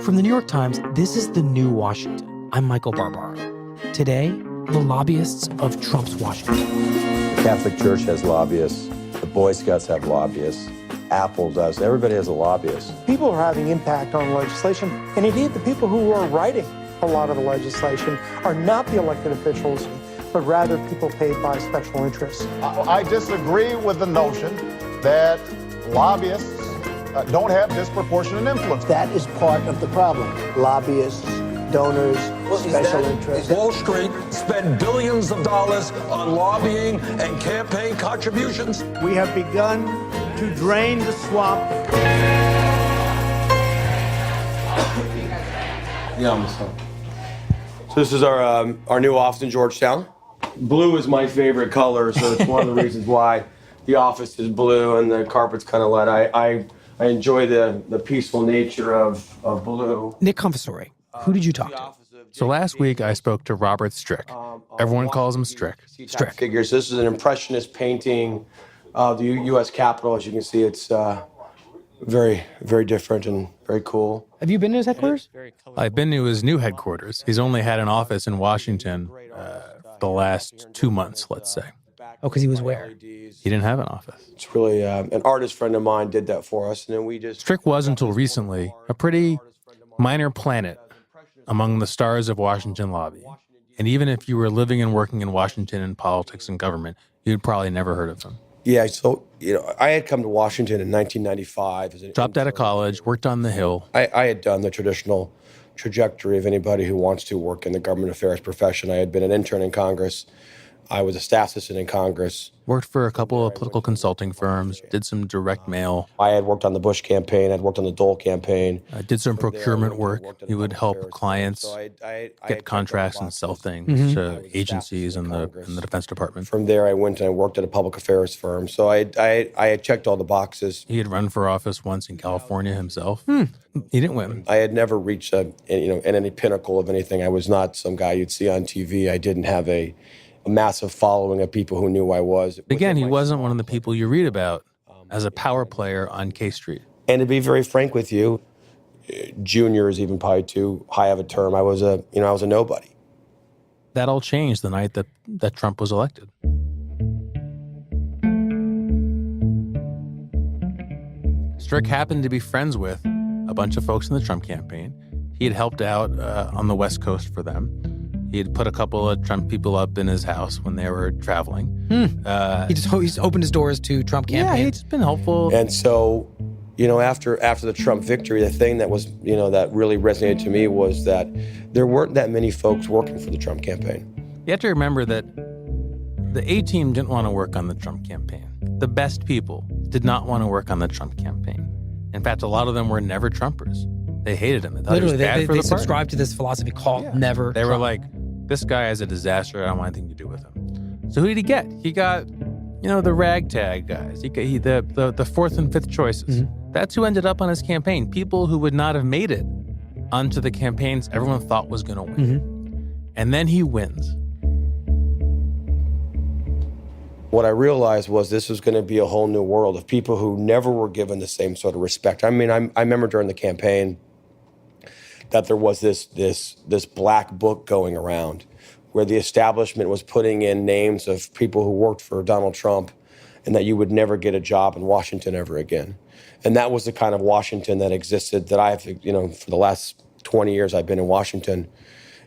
From the New York Times, this is The New Washington. I'm Michael Barbaro. Today, the lobbyists of Trump's Washington. The Catholic Church has lobbyists. The Boy Scouts have lobbyists. Apple does. Everybody has a lobbyist. People are having impact on legislation, and indeed the people who are writing a lot of the legislation are not the elected officials, but rather people paid by special interests. I disagree with the notion that lobbyists don't have disproportionate influence. That is part of the problem. Lobbyists, donors, special interests. Wall Street spent billions of dollars on lobbying and campaign contributions. We have begun to drain the swamp. So this is our new office in Georgetown. Blue is my favorite color, so it's one of the reasons why the office is blue and the carpet's kind of light. I enjoy the peaceful nature of blue. Nick Confessore, who did you talk to? So last week I spoke to Robert Strick. Everyone calls him Strick. Strick figures. This is an impressionist painting of the U.S. Capitol. As you can see, it's very, very different and very cool. Have you been to his headquarters? I've been to his new headquarters. He's only had an office in Washington the last 2 months, let's say. Oh, because he was where? He didn't have an office. It's really an artist friend of mine did that for us, and then we just... Strick was, until recently, a pretty minor planet among the stars of Washington lobby. And even if you were living and working in Washington in politics and government, you'd probably never heard of him. Yeah, so, I had come to Washington in 1995. Dropped out of college, worked on the Hill. I had done the traditional trajectory of anybody who wants to work in the government affairs profession. I had been an intern in Congress. I was a staff assistant in Congress. Worked for a couple of political consulting firms, did some direct mail. I had worked on the Bush campaign. I'd worked on the Dole campaign. I did some procurement work. He would help clients get contracts and sell things to agencies and the Defense Department. From there, I went and I worked at a public affairs firm. So I had checked all the boxes. He had run for office once in California himself. He didn't win. I had never reached any pinnacle of anything. I was not some guy you'd see on TV. I didn't have a massive following of people who knew who I was. Again, he wasn't one of the people you read about as a power player on K Street. And to be very frank with you, junior is even probably too high of a term. I was a nobody. That all changed the night that Trump was elected. Strick happened to be friends with a bunch of folks in the Trump campaign. He had helped out on the West Coast for them. He had put a couple of Trump people up in his house when they were traveling. He's opened his doors to Trump campaign. Yeah, he's been helpful. And so, after the Trump victory, the thing that was, that really resonated to me was that there weren't that many folks working for the Trump campaign. You have to remember that the A-team didn't want to work on the Trump campaign. The best people did not want to work on the Trump campaign. In fact, a lot of them were never Trumpers. They hated him. They thought Literally, he was bad for they the party. subscribed to this philosophy called never They were Trump. like, this guy is a disaster. I don't want anything to do with him. So who did he get? He got, the ragtag guys. He the fourth and fifth choices. That's who ended up on his campaign. People who would not have made it onto the campaigns everyone thought was going to win. And then he wins. What I realized was this was going to be a whole new world of people who never were given the same sort of respect. I mean, I remember during the campaign that there was this black book going around where the establishment was putting in names of people who worked for Donald Trump and that you would never get a job in Washington ever again. And that was the kind of Washington that existed that I've, for the last 20 years I've been in Washington.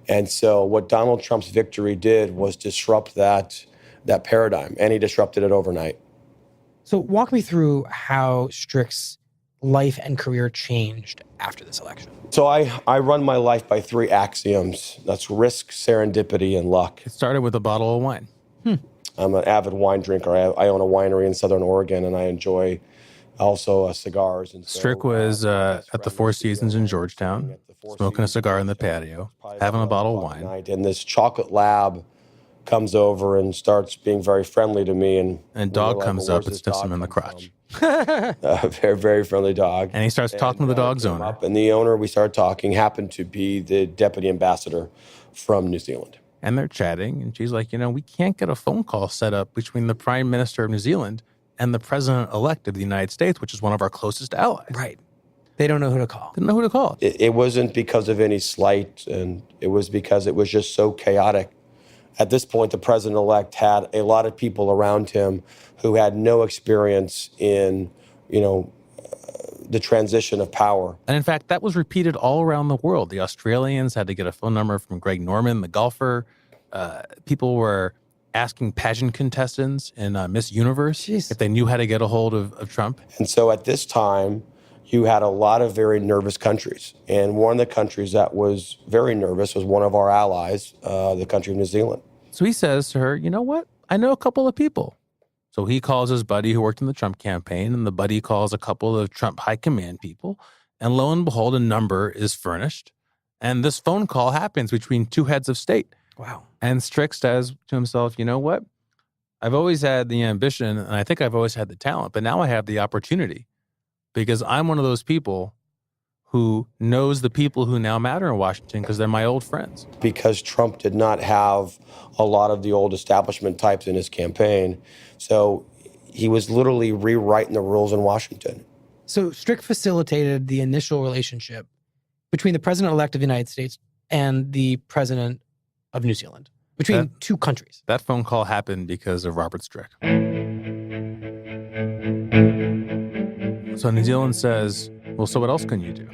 And so what Donald Trump's victory did was disrupt that paradigm, and he disrupted it overnight. So walk me through how Strick's life and career changed after this election. So I run my life by 3 axioms. That's risk, serendipity, and luck. It started with a bottle of wine. I'm an avid wine drinker. I own a winery in Southern Oregon, and I enjoy also cigars. And so, Strick was at the Four Seasons in Georgetown, smoking a cigar in the patio, having a bottle of wine. And this chocolate lab comes over and starts being very friendly to me. And dog comes up and sniffs him in the crotch. A very, very friendly dog. And he starts talking to the dog's owner. And the owner, we started talking, happened to be the deputy ambassador from New Zealand. And they're chatting, and she's like, we can't get a phone call set up between the Prime Minister of New Zealand and the President-elect of the United States, which is one of our closest allies. Right. They don't know who to call. Didn't know who to call. It wasn't because of any slight, and it was because it was just so chaotic. At this point, the president-elect had a lot of people around him who had no experience in, the transition of power. And in fact, that was repeated all around the world. The Australians had to get a phone number from Greg Norman, the golfer. People were asking pageant contestants in Miss Universe if they knew how to get a hold of Trump. And so at this time, you had a lot of very nervous countries. And one of the countries that was very nervous was one of our allies, the country of New Zealand. So he says to her, you know what? I know a couple of people. So he calls his buddy who worked in the Trump campaign, and the buddy calls a couple of Trump high command people. And lo and behold, a number is furnished. And this phone call happens between two heads of state. Wow. And Strick says to himself, you know what? I've always had the ambition, and I think I've always had the talent, but now I have the opportunity because I'm one of those people who knows the people who now matter in Washington because they're my old friends. Because Trump did not have a lot of the old establishment types in his campaign. So he was literally rewriting the rules in Washington. So Strick facilitated the initial relationship between the president-elect of the United States and the president of New Zealand, between two countries. That phone call happened because of Robert Strick. So New Zealand says, well, so what else can you do?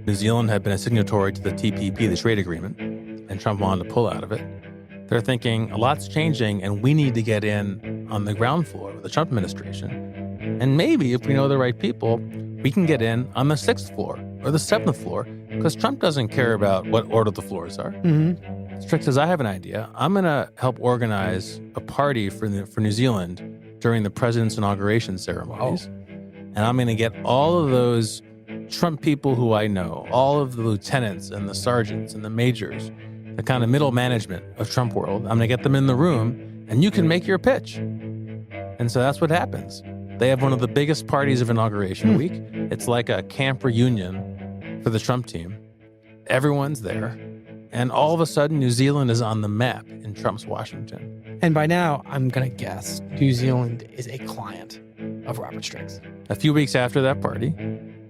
New Zealand had been a signatory to the TPP, the trade agreement, and Trump wanted to pull out of it. They're thinking, a lot's changing, and we need to get in on the ground floor of the Trump administration. And maybe if we know the right people, we can get in on the 6th floor or the 7th floor, because Trump doesn't care about what order the floors are. Strick says, I have an idea. I'm going to help organize a party for New Zealand during the president's inauguration ceremonies. And I'm going to get all of those Trump people who I know, all of the lieutenants and the sergeants and the majors, the kind of middle management of Trump world. I'm going to get them in the room and you can make your pitch. And so that's what happens. They have one of the biggest parties of inauguration week. It's like a camp reunion for the Trump team. Everyone's there. And all of a sudden, New Zealand is on the map in Trump's Washington. And by now, I'm going to guess New Zealand is a client of Robert Strick's. A few weeks after that party,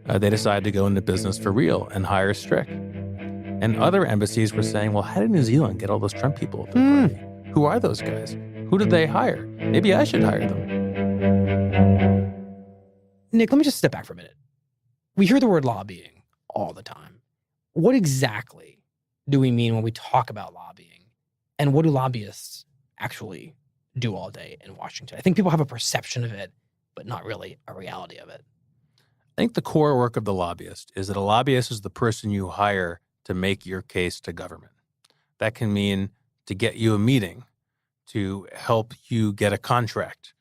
they decided to go into business for real and hire Strick. And other embassies were saying, well, how did New Zealand get all those Trump people at their party? Who are those guys? Who did they hire? Maybe I should hire them. Nick, let me just step back for a minute. We hear the word lobbying all the time. What exactly do we mean when we talk about lobbying? And what do lobbyists actually do all day in Washington? I think people have a perception of it, but not really a reality of it. I think the core work of the lobbyist is that a lobbyist is the person you hire to make your case to government. That can mean to get you a meeting, to help you get a contract,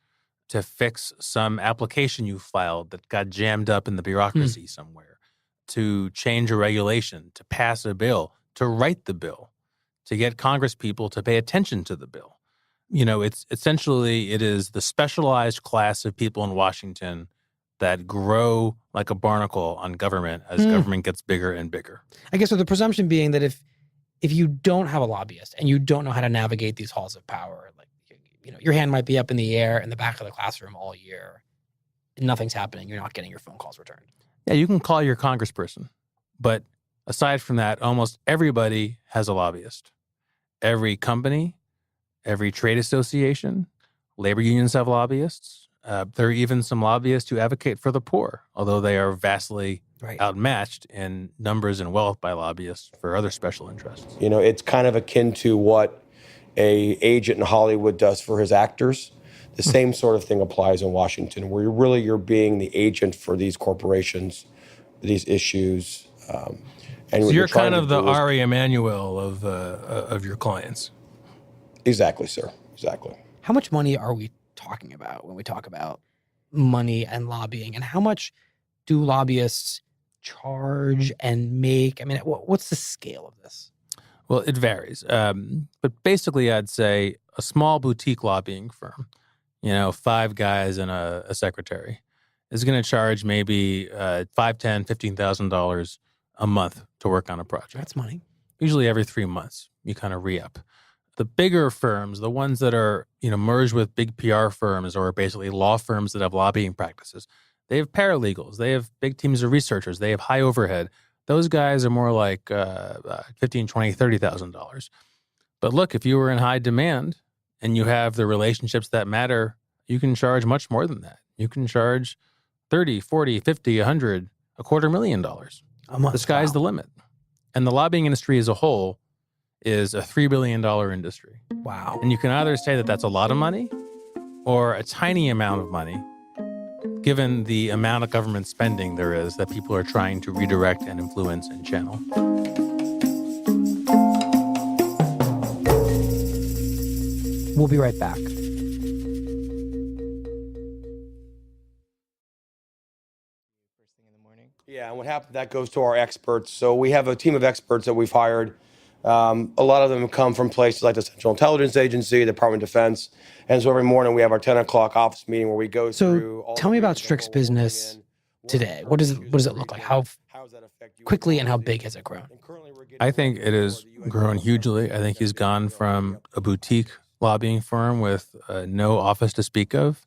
to fix some application you filed that got jammed up in the bureaucracy somewhere, to change a regulation, to pass a bill, to write the bill, to get Congress people to pay attention to the bill. You know, it is the specialized class of people in Washington that grow like a barnacle on government as government gets bigger and bigger. I guess with the presumption being that if you don't have a lobbyist and you don't know how to navigate these halls of power, like, you know, your hand might be up in the air in the back of the classroom all year. Nothing's happening. You're not getting your phone calls returned. Yeah, you can call your congressperson. But aside from that, almost everybody has a lobbyist. Every company, every trade association, labor unions have lobbyists. There are even some lobbyists who advocate for the poor, although they are vastly outmatched in numbers and wealth by lobbyists for other special interests. You know, it's kind of akin to what a agent in Hollywood does for his actors. The same sort of thing applies in Washington, where you're being the agent for these corporations, these issues. And so you're kind of the Ari Emanuel of your clients. Exactly, sir. Exactly. How much money are we talking about when we talk about money and lobbying? And how much do lobbyists charge and make? I mean, what's the scale of this? Well, it varies. But basically, I'd say a small boutique lobbying firm, 5 guys and a secretary, is going to charge maybe $5,000, $10,000, $15,000 a month to work on a project. That's money. Usually every 3 months, you kind of re-up. The bigger firms, the ones that are, merged with big PR firms or basically law firms that have lobbying practices, They have paralegals. They have big teams of researchers. They have high overhead. Those guys are more like $15,000, $20,000, $30,000. But look, if you were in high demand and you have the relationships that matter, you can charge much more than that. You can charge $30, $40, $50, $100, $250,000. The sky's the limit. And the lobbying industry as a whole is a $3 billion industry. Wow. And you can either say that that's a lot of money or a tiny amount of money, given the amount of government spending there is that people are trying to redirect and influence and channel. We'll be right back. Yeah, and what happened, that goes to our experts. So we have a team of experts that we've hired. A lot of them come from places like the Central Intelligence Agency, the Department of Defense. And so every morning we have our 10 o'clock office meeting where we go through all tell the me about things that Strick's we're business looking in, today. What does it look like? How does that affect you quickly and how big has it grown? And currently we're getting I think it has grown hugely. I think he's gone from a boutique lobbying firm with no office to speak of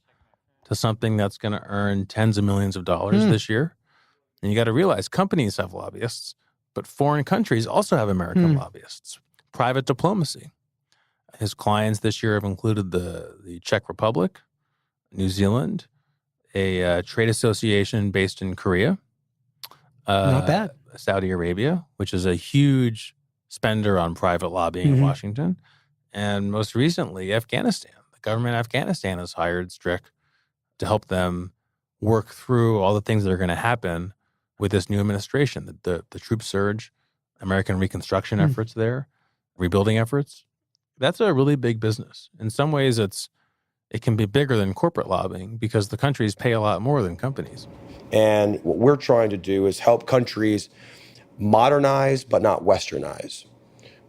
to something that's going to earn tens of millions of dollars this year. And you got to realize companies have lobbyists, but foreign countries also have American lobbyists. Private diplomacy. His clients this year have included the Czech Republic, New Zealand, a trade association based in Korea. Not bad. Saudi Arabia, which is a huge spender on private lobbying in Washington. And most recently, Afghanistan. The government of Afghanistan has hired Strick to help them work through all the things that are going to happen with this new administration, the troop surge, American reconstruction efforts there, rebuilding efforts. That's a really big business. In some ways, it can be bigger than corporate lobbying because the countries pay a lot more than companies. And what we're trying to do is help countries modernize but not westernize.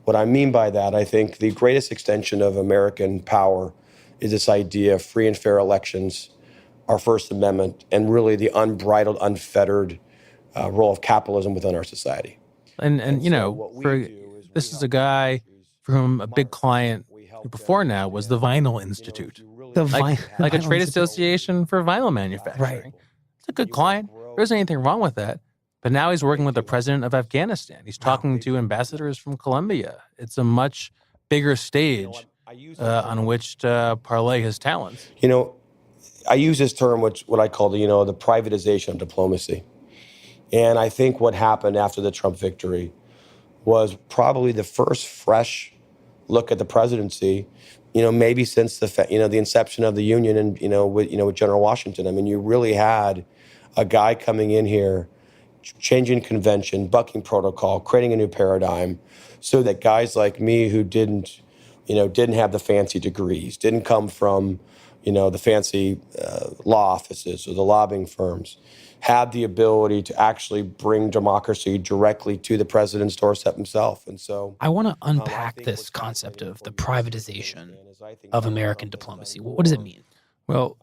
What I mean by that, I think the greatest extension of American power is this idea of free and fair elections, our First Amendment, and really the unbridled, unfettered role of capitalism within our society. And you know, this is a guy for whom a big client before now was the Vinyl Institute. Like a trade association for vinyl manufacturing. Right. It's a good client. There isn't anything wrong with that. But now he's working with the president of Afghanistan. He's talking to ambassadors from Colombia. It's a much bigger stage on which to parlay his talents. You know, I use this term, what I call the privatization of diplomacy. And I think what happened after the Trump victory was probably the first fresh look at the presidency, maybe since the inception of the Union and, with General Washington. I mean, you really had a guy coming in here, changing convention, bucking protocol, creating a new paradigm so that guys like me who didn't have the fancy degrees, didn't come from, the fancy law offices or the lobbying firms, had the ability to actually bring democracy directly to the president's doorstep himself. And so I want to unpack this concept of the privatization of American diplomacy. What does it mean? Well,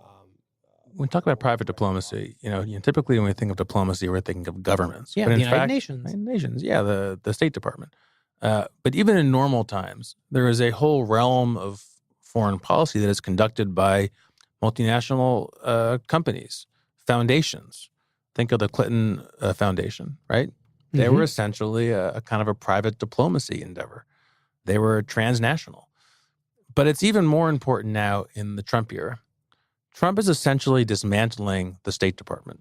when we talk about private diplomacy, typically when we think of diplomacy, we're thinking of governments. Yeah, but the in United fact, Nations. United Nations, yeah, the State Department. But even in normal times, there is a whole realm of foreign policy that is conducted by multinational companies, foundations. Think of the Clinton Foundation, right? They were essentially a kind of a private diplomacy endeavor. They were transnational. But it's even more important now in the Trump era. Trump is essentially dismantling the State Department.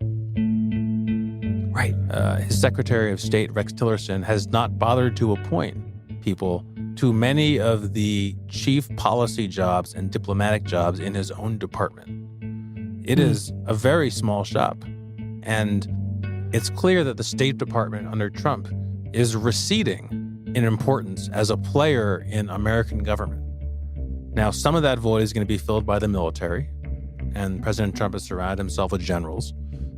Right. His Secretary of State, Rex Tillerson, has not bothered to appoint people to many of the chief policy jobs and diplomatic jobs in his own department. It is a very small shop. And it's clear that the State Department under Trump is receding in importance as a player in American government. Now, some of that void is going to be filled by the military, and President Trump has surrounded himself with generals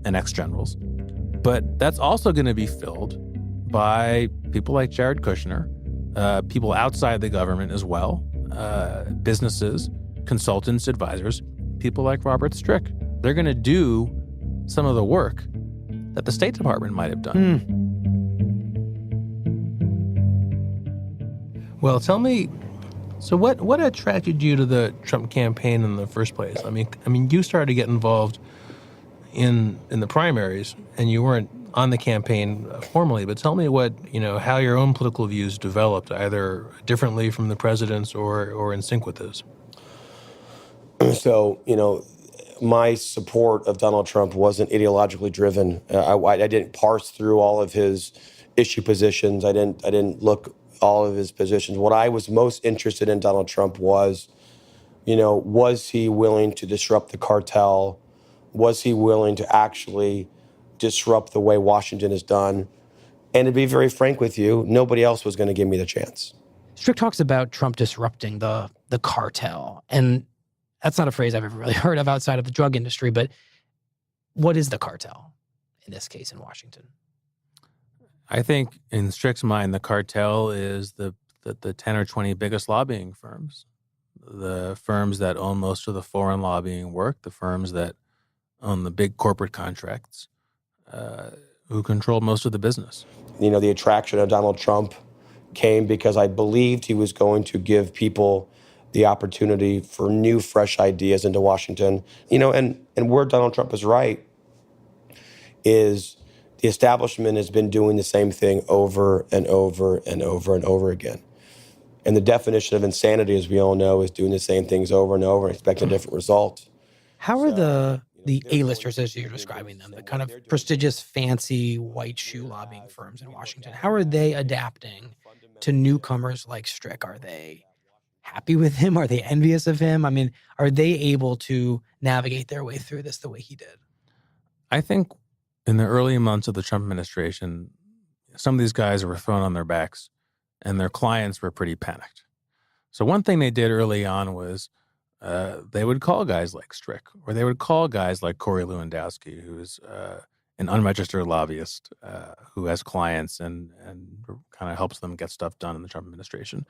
and ex-generals. But that's also going to be filled by people like Jared Kushner, people outside the government as well, businesses, consultants, advisors, people like Robert Strick. They're going to do some of the work that the State Department might have done. Well, tell me, so what attracted you to the Trump campaign in the first place? I mean, you started to get involved, in the primaries, and you weren't on the campaign formally, but tell me how your own political views developed, either differently from the president's or in sync with his. So, my support of Donald Trump wasn't ideologically driven. I didn't parse through all of his issue positions. I didn't look all of his positions. What I was most interested in Donald Trump was he willing to disrupt the cartel? Was he willing to actually disrupt the way Washington is done? And to be very frank with you, nobody else was going to give me the chance. Strick talks about Trump disrupting the cartel. And that's not a phrase I've ever really heard of outside of the drug industry. But what is the cartel in this case in Washington? I think in Strick's mind, the cartel is the 10 or 20 biggest lobbying firms, the firms that own most of the foreign lobbying work, the firms that own the big corporate contracts, who control most of the business. The attraction of Donald Trump came because I believed he was going to give people the opportunity for new, fresh ideas into Washington. And where Donald Trump is right is the establishment has been doing the same thing over and over and over and over again. And the definition of insanity, as we all know, is doing the same things over and over and expecting a different result. How are the A-listers, as you're describing them, the kind of prestigious, fancy, white shoe lobbying firms in Washington, how are they adapting to newcomers like Strick? Are they happy with him? Are they envious of him? I mean, are they able to navigate their way through this the way he did? I think in the early months of the Trump administration, some of these guys were thrown on their backs and their clients were pretty panicked. So one thing they did early on was they would call guys like Strick, or they would call guys like Corey Lewandowski, who's an unregistered lobbyist who has clients and kind of helps them get stuff done in the Trump administration.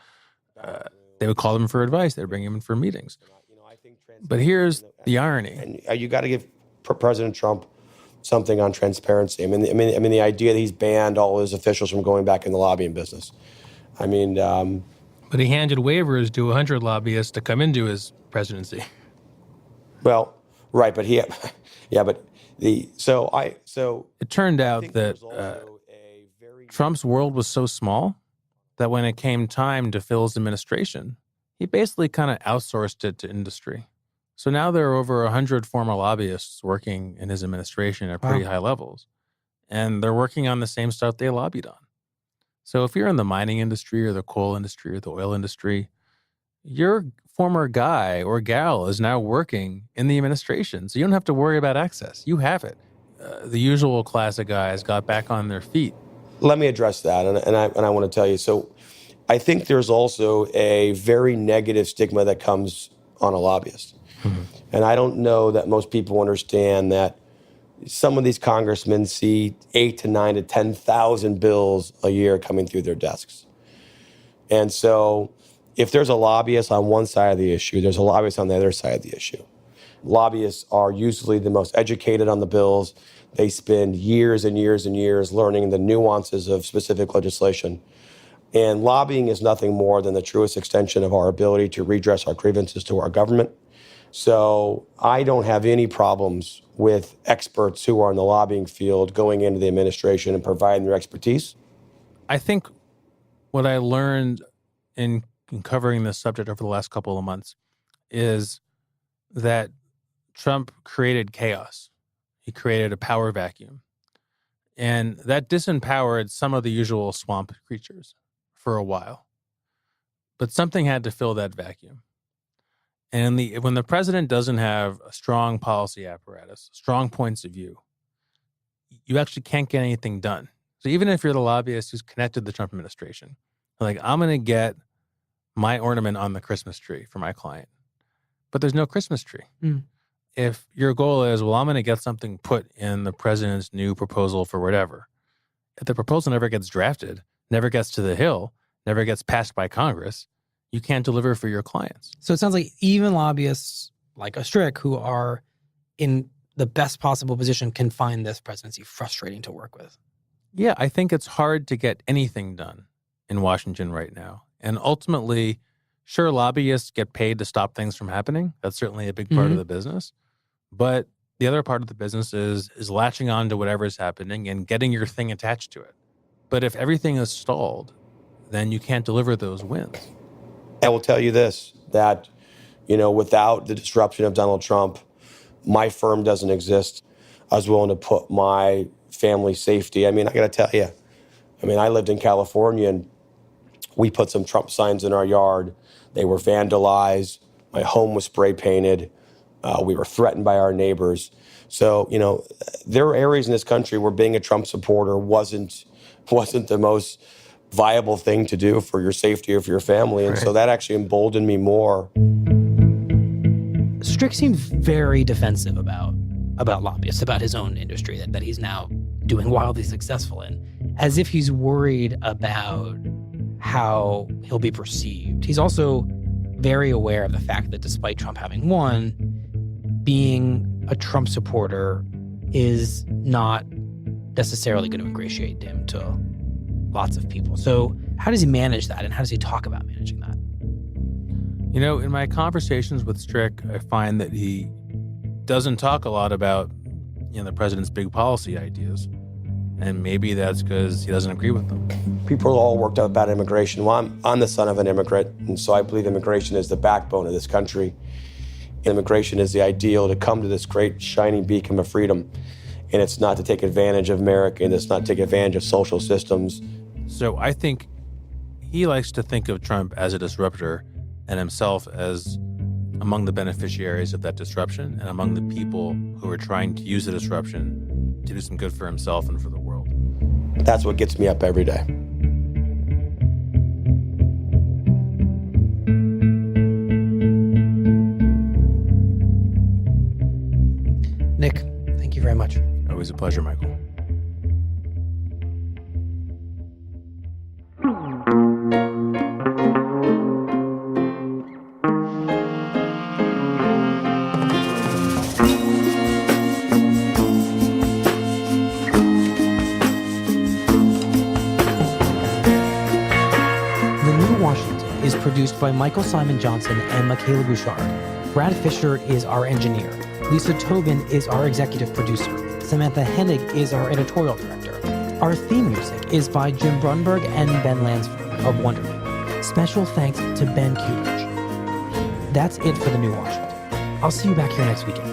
They would call them for advice. They'd bring him in for meetings. But here's the irony. And you got to give President Trump something on transparency. I mean, the idea that he's banned all his officials from going back in the lobbying business. But he handed waivers to 100 lobbyists to come into his presidency. Well, right, but it turned out that Trump's world was so small that when it came time to fill his administration, he basically kind of outsourced it to industry. So now there are over 100 former lobbyists working in his administration at pretty high levels, and they're working on the same stuff they lobbied on. So if you're in the mining industry or the coal industry or the oil industry, your former guy or gal is now working in the administration. So you don't have to worry about access. You have it. The usual class of guys got back on their feet. Let me address that, and I want to tell you. So I think there's also a very negative stigma that comes on a lobbyist. Mm-hmm. And I don't know that most people understand that some of these congressmen see 8 to 9 to 10,000 bills a year coming through their desks. And so if there's a lobbyist on one side of the issue, there's a lobbyist on the other side of the issue. Lobbyists are usually the most educated on the bills. They spend years and years and years learning the nuances of specific legislation. And lobbying is nothing more than the truest extension of our ability to redress our grievances to our government. So I don't have any problems with experts who are in the lobbying field going into the administration and providing their expertise. I think what I learned in covering this subject over the last couple of months is that Trump created chaos. He created a power vacuum. And that disempowered some of the usual swamp creatures for a while. But something had to fill that vacuum. And when the president doesn't have a strong policy apparatus, strong points of view, you actually can't get anything done. So even if you're the lobbyist who's connected to the Trump administration, like, I'm going to get my ornament on the Christmas tree for my client, but there's no Christmas tree. Mm. If your goal is, well, I'm going to get something put in the president's new proposal for whatever, if the proposal never gets drafted, never gets to the Hill, never gets passed by Congress, you can't deliver for your clients. So it sounds like even lobbyists like a Strick, who are in the best possible position, can find this presidency frustrating to work with. Yeah, I think it's hard to get anything done in Washington right now. And ultimately, sure, lobbyists get paid to stop things from happening. That's certainly a big part of the business. But The other part of the business is latching on to whatever is happening and getting your thing attached to it. But if everything is stalled, then you can't deliver those wins. I will tell you this, that, without the disruption of Donald Trump, my firm doesn't exist. I was willing to put my family's safety. I got to tell you, I lived in California and we put some Trump signs in our yard. They were vandalized. My home was spray painted. We were threatened by our neighbors. So, there are areas in this country where being a Trump supporter wasn't the most viable thing to do for your safety or for your family. And so that actually emboldened me more. Strick seems very defensive about lobbyists, about his own industry that he's now doing wildly successful in, as if he's worried about how he'll be perceived. He's also very aware of the fact that despite Trump having won, being a Trump supporter is not necessarily going to ingratiate him to lots of people. So how does he manage that, and how does he talk about managing that? In my conversations with Strick, I find that he doesn't talk a lot about, the president's big policy ideas. And maybe that's because he doesn't agree with them. People are all worked up about immigration. Well, I'm the son of an immigrant, and so I believe immigration is the backbone of this country. Immigration is the ideal to come to this great shining beacon of freedom. And it's not to take advantage of America, and it's not to take advantage of social systems. So I think he likes to think of Trump as a disruptor and himself as among the beneficiaries of that disruption and among the people who are trying to use the disruption to do some good for himself and for the world. That's what gets me up every day. Nick, thank you very much. Always a pleasure, Michael. Is produced by Michael Simon Johnson and Michaela Bouchard. Brad Fisher is our engineer. Lisa Tobin is our executive producer. Samantha Hennig is our editorial director. Our theme music is by Jim Brunberg and Ben Lansford of Wonderly. Special thanks to Ben Kulich. That's it for The New Washington. I'll see you back here next weekend.